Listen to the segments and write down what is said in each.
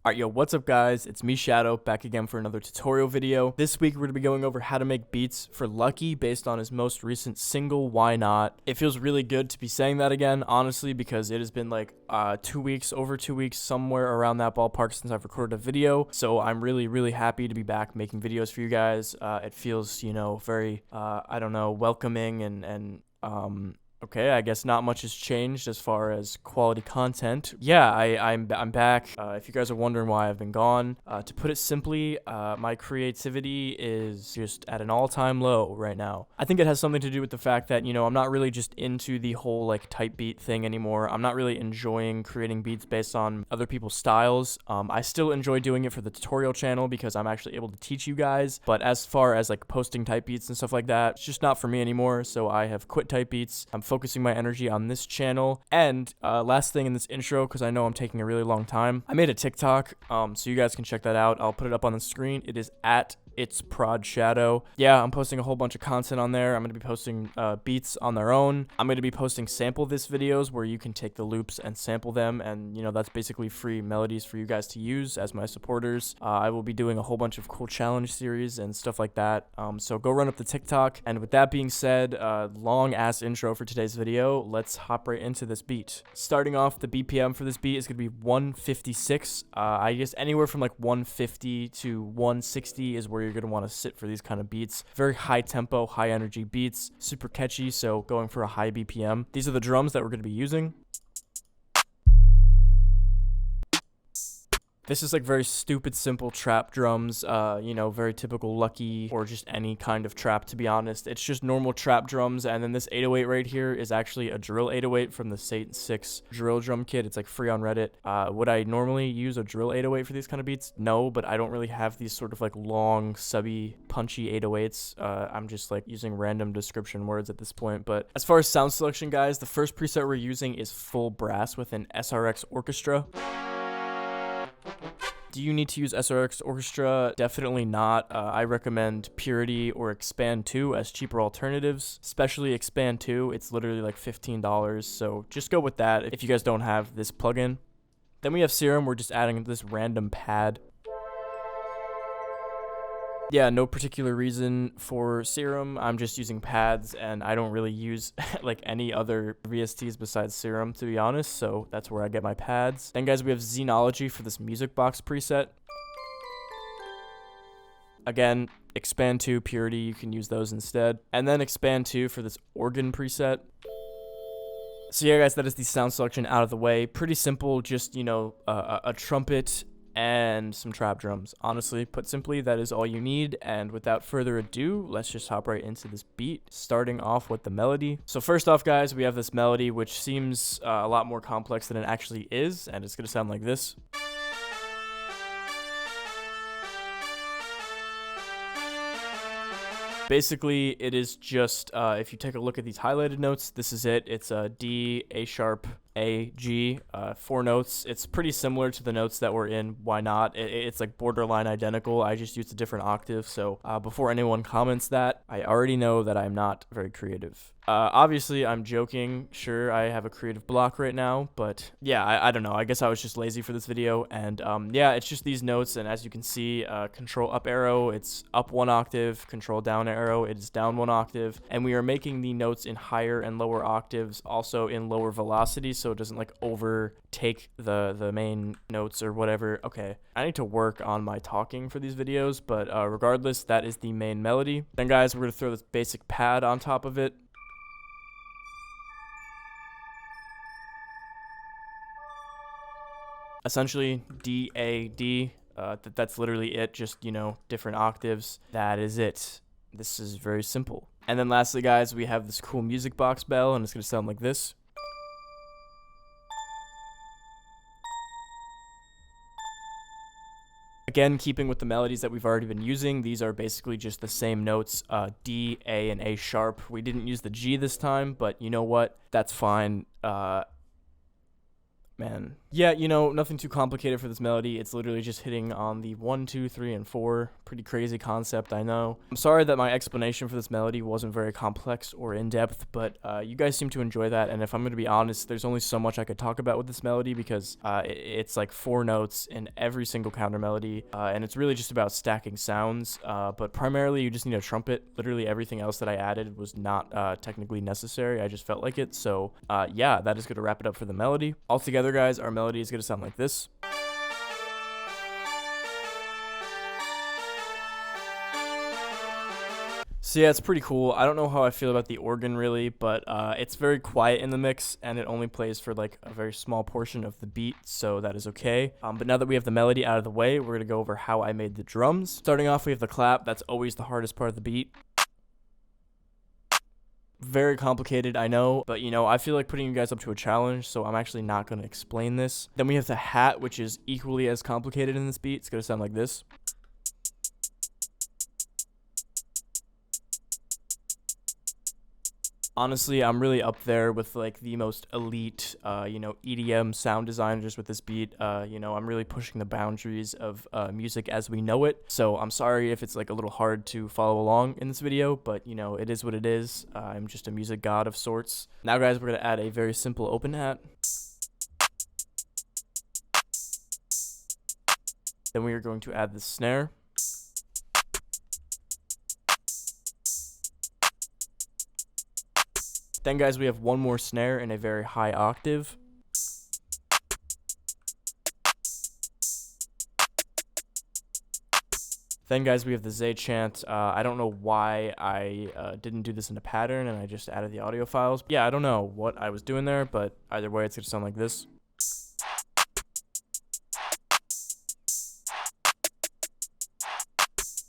Alright, yo, what's up guys? It's me, Shadow, back again for another tutorial video. This week we're going to be going over how to make beats for Lucky based on his most recent single, Why Not. It feels really good to be saying that again, honestly, because it has been like 2 weeks, over 2 weeks, somewhere around that ballpark since I've recorded a video. So I'm really happy to be back making videos for you guys. It feels, you know, very, I don't know, welcoming and okay, I guess not much has changed as far as quality content. Yeah, I'm back. If you guys are wondering why I've been gone, to put it simply, my creativity is just at an all-time low right now. I think it has something to do with the fact that, you know, I'm not really just into the whole like type beat thing anymore. I'm not really enjoying creating beats based on other people's styles. I still enjoy doing it for the tutorial channel because I'm actually able to teach you guys. But as far as like posting type beats and stuff like that, it's just not for me anymore. So I have quit type beats. I'm focusing my energy on this channel. And last thing in this intro, because I know I'm taking a really long time, I made a TikTok, so you guys can check that out. I'll put it up on the screen. It is at It's prod.shadow. Yeah, I'm posting a whole bunch of content on there. I'm going to be posting beats on their own. I'm going to be posting sample this videos where you can take the loops and sample them, and you know, that's basically free melodies for you guys to use as my supporters. I will be doing a whole bunch of cool challenge series and stuff like that. So go run up the TikTok. And with that being said, long ass intro for today's video. Let's hop right into this beat. Starting off, the BPM for this beat is going to be 156. I guess anywhere from like 150 to 160 is where you're going to want to sit for these kind of beats. Very high tempo, high energy beats, super catchy, so going for a high BPM. These are the drums that we're going to be using. This is like very stupid, simple trap drums, you know, very typical Lucky or just any kind of trap, to be honest. It's just normal trap drums, and then this 808 right here is actually a drill 808 from the Satan 6 drill drum kit. It's like free on Reddit. Would I normally use a drill 808 for these kind of beats? No, but I don't really have these sort of like long, subby, punchy 808s. I'm just like using random description words at this point. But as far as sound selection, guys, the first preset we're using is full brass with an SRX orchestra. Do you need to use SRX Orchestra? Definitely not. I recommend Purity or Expand 2 as cheaper alternatives, especially Expand 2. It's literally like $15, so just go with that if you guys don't have this plugin. Then we have Serum. We're just adding this random pad. Yeah, no particular reason for Serum. I'm just using pads, and I don't really use like any other VSTs besides Serum, to be honest, so that's where I get my pads. Then guys, we have Xenology for this music box preset. Again, Expand 2, Purity, you can use those instead. And then Expand 2 for this organ preset. So yeah guys, that is the sound selection out of the way. Pretty simple, just, you know, a trumpet and some trap drums. Honestly, put simply, that is all you need. And without further ado, let's just hop right into this beat, starting off with the melody. So first off, guys, we have this melody, which seems a lot more complex than it actually is, and it's gonna sound like this. Basically, it is just, if you take a look at these highlighted notes, this is it. It's a D, A sharp, A, G, 4 notes. It's pretty similar to the notes that were in Why Not. It's like borderline identical. I just used a different octave. So before anyone comments that, I already know that I'm not very creative. Obviously, I'm joking. Sure, I have a creative block right now, but yeah, I don't know. I guess I was just lazy for this video, and yeah, it's just these notes, and as you can see, control up arrow, it's up 1 octave, control down arrow, it is down 1 octave, and we are making the notes in higher and lower octaves, also in lower velocity, so it doesn't like overtake the main notes or whatever. Okay, I need to work on my talking for these videos, but regardless, that is the main melody. Then guys, we're gonna throw this basic pad on top of it. Essentially, D, A, D, that's literally it, just, you know, different octaves. That is it. This is very simple. And then lastly, guys, we have this cool music box bell, and it's going to sound like this. Again, keeping with the melodies that we've already been using, these are basically just the same notes, D, A, and A sharp. We didn't use the G this time, but you know what? That's fine. Man, Yeah, nothing too complicated for this melody. It's literally just hitting on the 1, 2, 3, and 4. Pretty crazy concept, I know. I'm sorry that my explanation for this melody wasn't very complex or in-depth, but you guys seem to enjoy that, and if I'm going to be honest, there's only so much I could talk about with this melody because it's like 4 notes in every single counter melody, and it's really just about stacking sounds, but primarily you just need a trumpet. Literally everything else that I added was not technically necessary. I just felt like it, so yeah, that is going to wrap it up for the melody. Altogether, guys, our melody is going to sound like this. So yeah, it's pretty cool. I don't know how I feel about the organ really, but it's very quiet in the mix, and it only plays for like a very small portion of the beat, so that is okay. But now that we have the melody out of the way, we're going to go over how I made the drums. Starting off, we have the clap. That's always the hardest part of the beat. Very complicated, I know, but I feel like putting you guys up to a challenge, so I'm actually not going to explain this. Then we have the hat, which is equally as complicated in this beat. It's going to sound like this. Honestly, I'm really up there with like the most elite, EDM sound designers with this beat. I'm really pushing the boundaries of music as we know it. So I'm sorry if it's like a little hard to follow along in this video, but it is what it is. I'm just a music god of sorts. Now, guys, we're gonna add a very simple open hat. Then we are going to add the snare. Then, guys, we have one more snare in a very high octave. Then, guys, we have the Zay chant. I don't know why I didn't do this in a pattern and I just added the audio files. Yeah, I don't know what I was doing there, but either way, it's going to sound like this.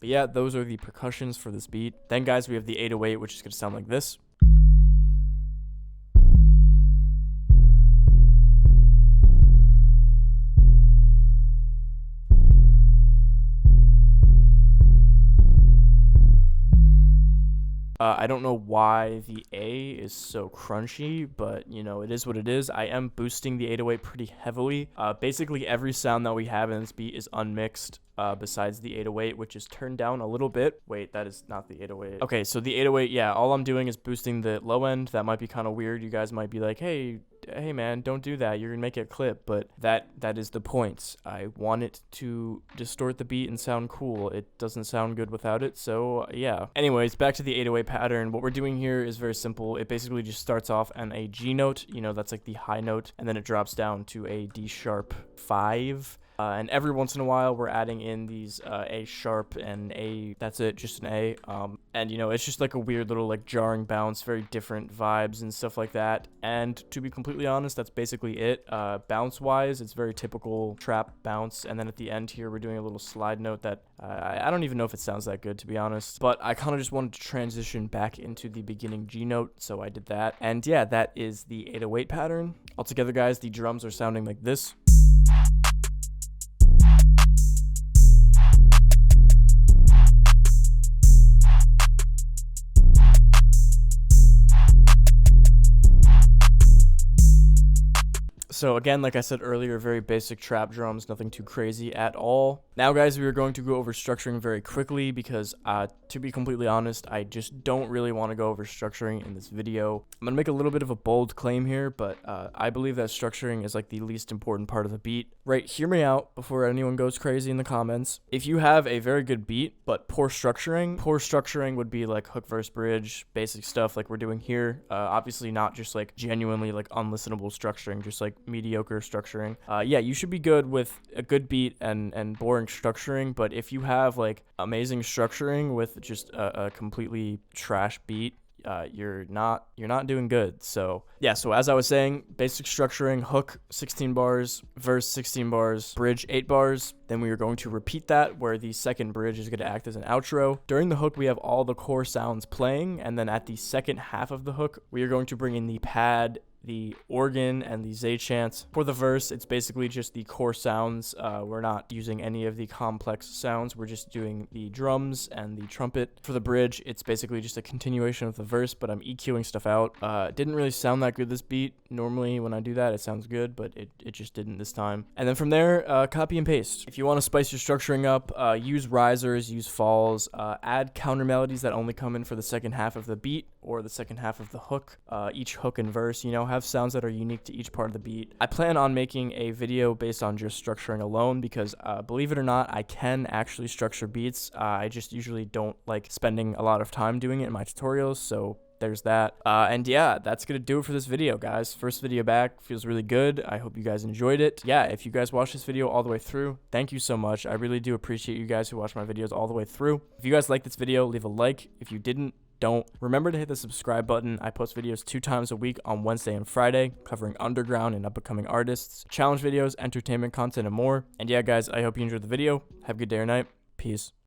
But yeah, those are the percussions for this beat. Then, guys, we have the 808, which is going to sound like this. I don't know why the A is so crunchy, but it is what it is. I am boosting the 808 pretty heavily. Basically every sound that we have in this beat is unmixed, besides the 808, which is turned down a little bit. Wait, that is not the 808. Okay, so the 808, yeah, all I'm doing is boosting the low end. That might be kind of weird. You guys might be like, hey man, don't do that, you're gonna make it a clip, but that is the point. I want it to distort the beat and sound cool. It doesn't sound good without it, so yeah. Anyways, back to the 808 pattern. What we're doing here is very simple. It basically just starts off on a G note, that's like the high note, and then it drops down to a D sharp 5. And every once in a while, we're adding in these A sharp and A. That's it, just an A. And it's just like a weird little like jarring bounce, very different vibes and stuff like that. And to be completely honest, that's basically it. Bounce wise, it's very typical trap bounce. And then at the end here, we're doing a little slide note that I don't even know if it sounds that good, to be honest. But I kind of just wanted to transition back into the beginning G note, so I did that. And yeah, that is the 808 pattern. Altogether, guys, the drums are sounding like this. So again, like I said earlier, very basic trap drums, nothing too crazy at all. Now, guys, we are going to go over structuring very quickly because, to be completely honest, I just don't really want to go over structuring in this video. I'm going to make a little bit of a bold claim here, but I believe that structuring is like the least important part of the beat. Right, hear me out before anyone goes crazy in the comments. If you have a very good beat, but poor structuring would be like hook, verse, bridge, basic stuff like we're doing here. Obviously not just like genuinely like unlistenable structuring, just like mediocre structuring. Yeah, you should be good with a good beat and boring structuring, but if you have like amazing structuring with just a completely trash beat, you're not doing good. So yeah, so as I was saying, basic structuring: hook 16 bars, verse 16 bars, bridge 8 bars. Then we are going to repeat that, where the second bridge is going to act as an outro. During the hook, we have all the core sounds playing, and then at the second half of the hook, we are going to bring in the pad the organ and the Z chant. For the verse, it's basically just the core sounds. We're not using any of the complex sounds. We're just doing the drums and the trumpet. For the bridge, it's basically just a continuation of the verse, but I'm EQing stuff out. It didn't really sound that good, this beat. Normally when I do that, it sounds good, but it just didn't this time. And then from there, copy and paste. If you want to spice your structuring up, use risers, use falls, add counter melodies that only come in for the second half of the beat or the second half of the hook. Each hook and verse, you know, have sounds that are unique to each part of the beat. I plan on making a video based on just structuring alone because believe it or not, I can actually structure beats. I just usually don't like spending a lot of time doing it in my tutorials, so there's that. And yeah, that's gonna do it for this video, guys. First video back, feels really good. I hope you guys enjoyed it. Yeah, if you guys watched this video all the way through, thank you so much. I really do appreciate you guys who watch my videos all the way through. If you guys like this video, leave a like. If you didn't, don't. Remember to hit the subscribe button. I post videos 2 times a week on Wednesday and Friday, covering underground and up-and-coming artists, challenge videos, entertainment content, and more. And yeah, guys, I hope you enjoyed the video. Have a good day or night. Peace.